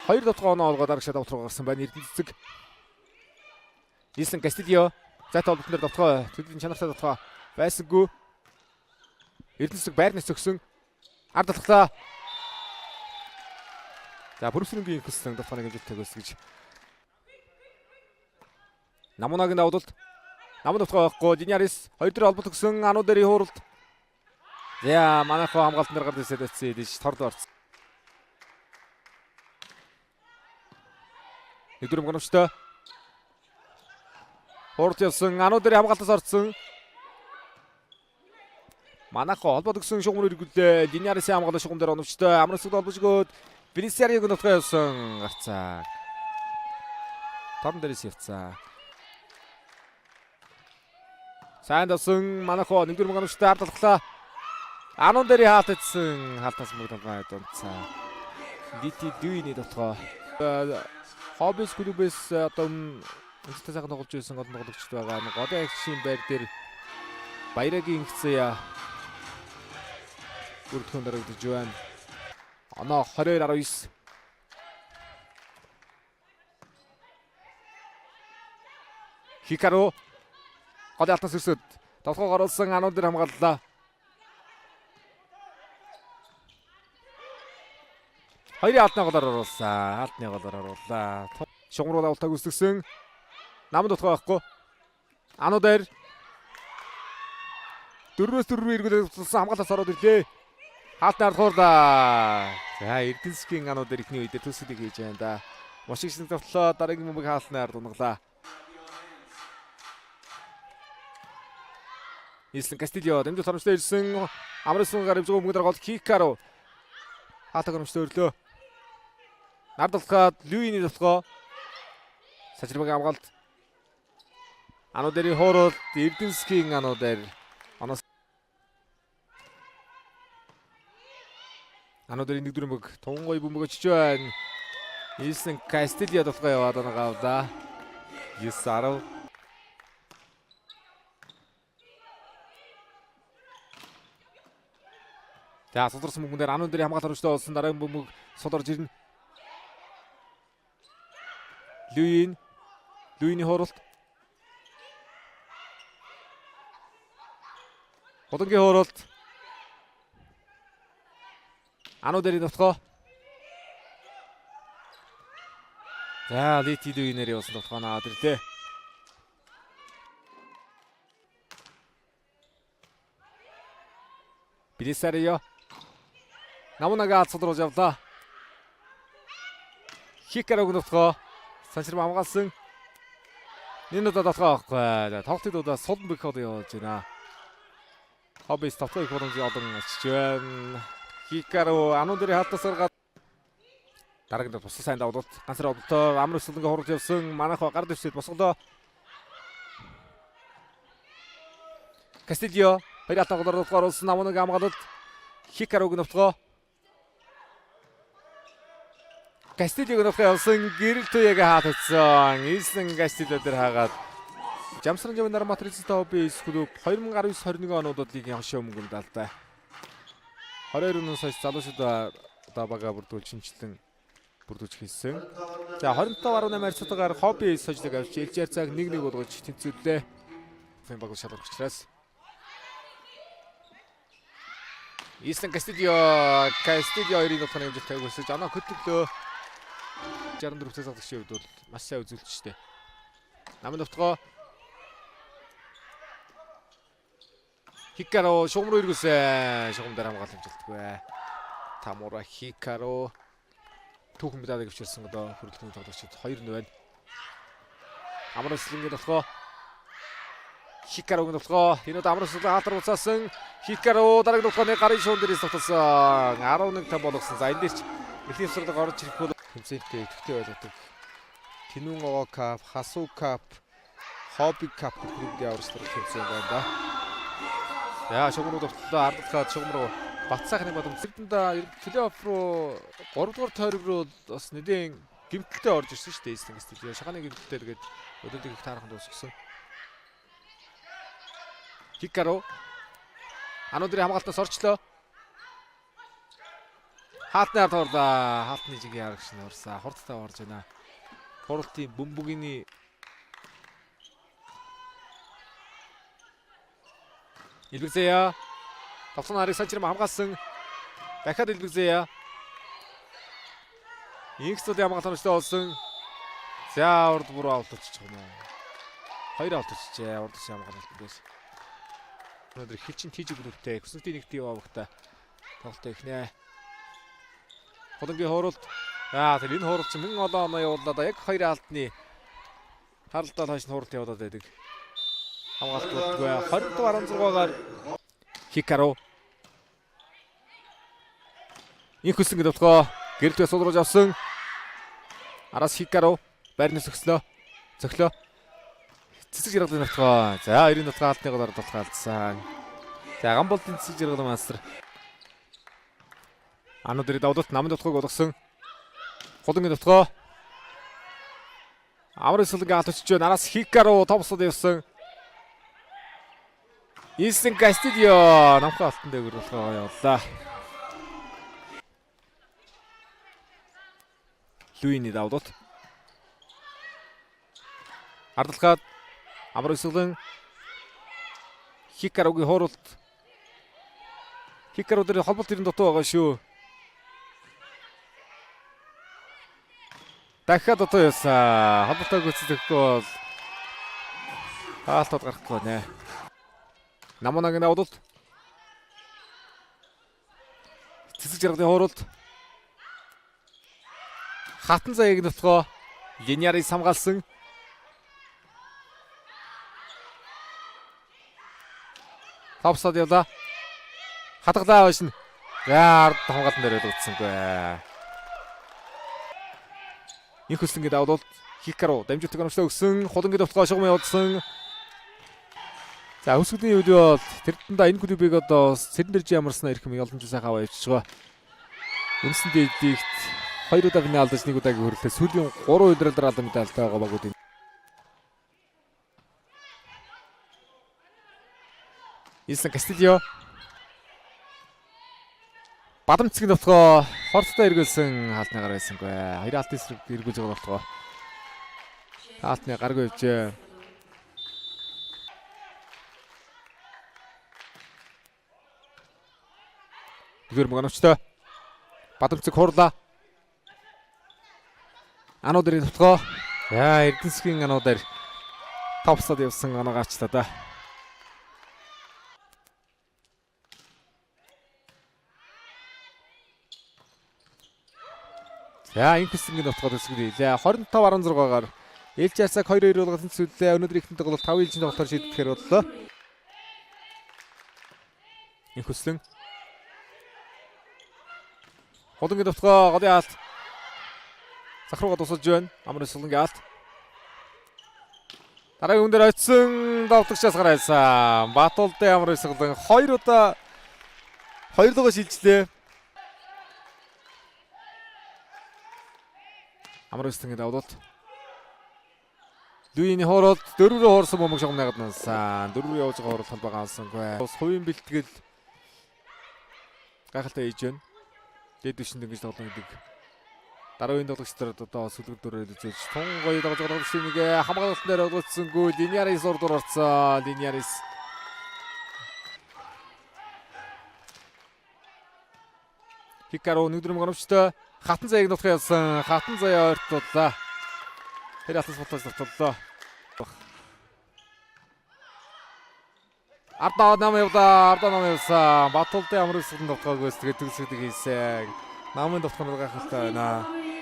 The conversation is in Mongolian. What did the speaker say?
2 давтгаа оноо олгоод арагшаа давт руу гарсан байна. Эрдэнэ цэцэг. Ислэн Кастильо. Зайтай холбогдсон дээр давтгаа төдлийн чанартай давтгаа байсангүй. Эрдэнэ цэцэг байрнаас зөксөн. Ард талхлаа. За бүрсрэнгийн хөссөн давтгааны хэмжээтэй төгөөс гэж. Намунагийн давдалт. Намун давтгаа байхгүй. Динярис 2 дээр холбогд өгсөн ануу дээр хууралт. За манайхаа хамгаалтан дээр гард ирсэд очсон идэж торд орсон. Нэгдүгээр гонвчтой. Хууралт явсан ануу дээр хамгаалтаас орсон. Манайхаа холбоод өгсөн шугам руу эргүүлээ. Динярисийн хамгаалал шугам дээр оновчтой. Амрасд холбож өгөөд Бенисиарийг нутгаа явсан гарцаа. Торн дээрээс явцаа. Сайн давсан манайхаа нэгдүгээр гонвчтой ард талхлаа. Анун дээр хаалтсан хаалтаас мөгдөг дунцаа. Дити дүйний дотгоо. Хоббис клубээс одоо үнэтэй сайхан тоглож байсан гол тоглогчд байгаа. Нэг одоо агшийн байр дээр Баярагийн хэсэя бүрдхэн дарагдж байна. Оноо 22-19. Хикаро гол алтнаас өрсөд тоглогоо оруулсан анун дээр хамгааллаа. Хоёрын алтны голоор оруулсан. Алтны голоор оруулаа. Шугам руу давтаг үсгсэн. Намд утгаа байхгүй. Ануу дээр 4-4 эргүүлээд тулсан хамгаалаас ороод ирлээ. Хаалтны ард хуурлаа. За Эрдэнэсгийн ануу дээр ихний үедээ төсөлийг хийж байна да. Мушигсэн давтлаа дараагийн бөмбөг хаалтны ард унгалаа. Ислэн Кастильо дэмжил харамжтай ирсэн. Амрасан гарав зөв бөмбөг дээр гол Хикаро. Хаалтаг харамжтай өрлөө. Нардалхаад Люиний давтгаа. Сажирбагийн хамгаалт. Ануу дээр хуурал Эрдэнэсгийн ануу дээр. Ануу дээр нэгдүгээр бөмбөг тунгой бөмбөг очиж байна. Ислэн Кастильо давтгаа яваад байгаа да. 9-10. За сулрсан бөмбөг дээр ануу дээр хамгаалт харамжтай болсон дараагийн бөмбөг сул орж ирнэ. Люиний хууралт. Ходангийн хууралт. Ануу дээр давтгаа. За Лити Люинээр явсан давтгаа наад ирлээ. Бенисиарио. Намунага цодруулж явлаа. Хикароог давтгаа. Санчирма хамгаалсан. Нинудаа давтгаа авахгүй. Тоглолтын дуудаа сулан бэх хол явуулж байна. Хоббис давтгаа их боломж олон очиж байна. Хикаро ануу дээр хаалтаас гаргаад дараагийн тусал сайн давлалт ганцаар одолтой амар өсөлөнгө хурд явсан. Манайхаа гард дэвсэд босголоо. Кастильо хоёр алтан голоор оруулсан намунаг хамгаалалт. Хикароог давтгаа. Кастильог давтгаа явсан гэрэл туяга хаалтсан. Ислэн Кастильо дээр хаагаад Жамсран Жавнар матрицтай хоббис клуб 2019-21 онуудад лигийн хошоо мөнгөнд алдаа. 22 он сая залуучуудаа одоо бага бүрдүүлж хийсэн. За 25.8 харьцаатаагаар хобби сожлог авч элжээр цаг 1-1 болгож тэнцвэрлээ. Фэн баг шалгах учраас Ислэн Кастильо 2-ын дотор хэмжээтэй өгсөж оноо хөтлөлөө 64-ээс авах шиг бол маш сайн үзүүлж штэ. Намын давтгаа Хикаро шугам руу эргүүлсэн. Шугам дээр хамгаалж амжилтгүй. Тамура Хикаро түүхэн медалийг авчирсан одоо хөрөлтний тоглогчид 2 нь байна. Амраслингийн давтгаа. Хикарогийн давтгаа. Энэ удаа Амраслин хаалтар уцаасан. Хикаро дараагийн давтгааны гарын шуун дээрээс тогтсон. 11-5 болгосон. За энэ дээр ч эхний сурдаг орж ирэх бол хэмжээтэй төвтэй байлгадаг. Тинүүн овоо кап, хасуу кап, хобби кап гэх явж байгаа хэмжээ байна да. Яа шугам руу давтлаа ардалхаад шугам руу бацсаахны боломж зэгдэндээ плей-офф руу 3 дугаар тойрог руу бас нэгэн гэмтэлтэй орж ирсэн шүү дээ. Ислэн Кастильо шаханы гэмтэлтэй тэгээд өдөртөг их таархан дуусгасан. Хикаро ануу дээр хамгаалтаас орчлоо. Хаалтны ард хурлаа. Хаалтны жигийн харагч нь урсаа. Хурдтай орж байна. Хурдтын бөмбөгийн Илбэгзэя. Тавсан харыг санчрам хамгаалсан. Дахиад Илбэгзэя. Инксүүд хамгаалалттай болсон. За урд бүр аут очиж байгаа юм. Хоёр аут очижээ. Урд шиг хамгаалалт байсан. Өнөөдөр хилчин тийж групптэй Хүснэтийн нэгт яваагта тоглолтоо ихнэ. Ходангийн хууралт. Тэр энэ хууралт чинь 1000 олон оноо явуулаад яг хоёр алдны харалтаа хойш нь хууралт явуулаад байдаг. Хамгаалтгүй 20-16-гаар Хикаро. Инкүсэн гэдэг утгаа гэрэлтээ суулгаж авсан. Араас Хикаро байрны зөкслөө. Цэцэг жаргалын нутгаа. За 90 нутгаа алдны голоор тулгаалцсан. За Гамболтын цэцэг жаргалын мастер. Ануу дээр давдалт намын нутгааг болгосон. Хулангийн нутгаа. Амар эсэлгээ алт очиж байна. Араас Хикаро товсод явсан. Исен Кастидио намхан алтан дээр нутгаа явууллаа. Луини давдалт. Ардалгаад Амар эсэлэн Хикарогийн хууралт. Хикаро дээр холболт ирэн дутуу байгаа шүү. Дахиад дутуу ясаа. Холболтоо гүйцэтгэхгүй бол хаалтад гарахгүй нэ. Намунагийн давдалт. Цэцэг жаргалын хууралт. Хатан заяаг нутгаа Линьярыг самгаалсан. Топсод явлаа. Хатгалаа байшин. За ард хамгаалан дээр өгцсөнгүй. Их хөслөнгийн давдалт Хикаро дамжуултыг онцлог өгсөн. Хулангийн давтгаа шугам явуулсан. За өсгөлийн үед бол тэрдэндээ энэ клубыг одоо Сэрнэрж ямарснаа ирэх юм яламж сайхан аваа явчихж байгаа. Үндсэндээ дийгт 2 удаа финалдаж 1 удаагийн хөрлөлтөд сүүлийн 3 удиралдар алдан медальтай байгаа багуудын Исен Кастидио Бадамцгийн нутгаа хорцтой эргүүлсэн хаалтны гар байсангүй. Хоёр алт эсрэг эргүүлж байгаа болтгоо. Хаалтны гаргүй явжээ. Гэр мөнгөчтэй. Бадамцэг хурлаа. Ануу дээр нутгаа. Эрдэнэсгийн ануу дээр топсод явсан ануу гаачлаа да. За инксингийн нутгаад өсгөлээ. 25-16-гаар Элжасаг 2-2 болгосон зүйлээ өнөөдөр ихэнх тоглолт 5 жилийн тоглолтоор шийдэхээр боллоо. Инкслэн Хулангийн нутгаа голын алт Захрууга тусалж байна. Амар эсэлэнгийн алт. Дараагийн хүн дээр очисон давтагчаас гараасан. Батулдын амар эсэлэн 2 удаа 2 дугаар шилжлээ. Амар эсэлэнгийн давдалт. Луини хооролт 4-рөө хоорсон бомбог шугам найгаад нансан. 4-рөө явж байгаа хооролт холбоо гаалсангүй. Бас хувийн бэлтгэл гайхалтай хийж байна. Дээд түвшинд ингэж тоглоно гэдэг. Дараагийн тоглогчдод одоо сүлгэр дөрөөр үзэж тун гоё тоглож байгаа тоглогчдыг хамгаалалтын дээр олгоцсонгүй. Линьярис урдуур орцсон. Линьярис Хикаро нэгдүгээр мөнгөчтэй хатан заяаг нутгаа ялсан. Хатан заяа ойртууллаа. Тэр атас ботоос тогтлоо. Ардаа нам явсан. Батулдын амар эсрэг нутгааг өсдөг төгсгдөг хийсэн. Намын дотгоноор гайхалтай байна.